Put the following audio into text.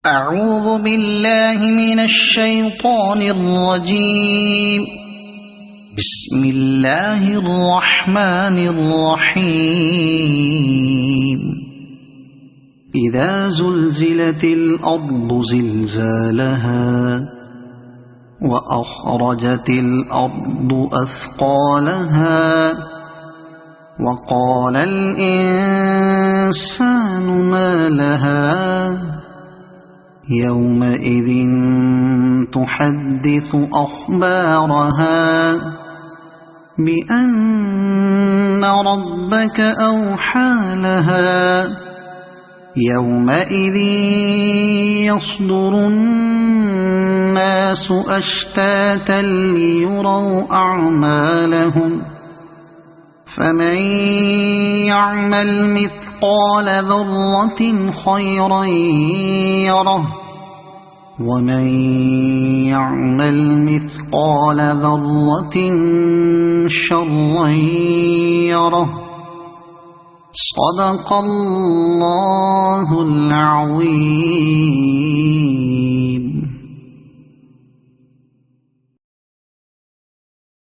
أعوذ بالله من الشيطان الرجيم. بسم الله الرحمن الرحيم. إذا زلزلت الأرض زلزالها وأخرجت الأرض أثقالها وقال الإنسان ما لها يومئذ تحدث أخبارها بأن ربك أوحى لها يومئذ يصدر الناس أشتاتا ليروا أعمالهم فمن يعمل مثقال ذرة خيرا يره ومن يعمل مثقال ذرة شرا يره. صدق الله العظيم.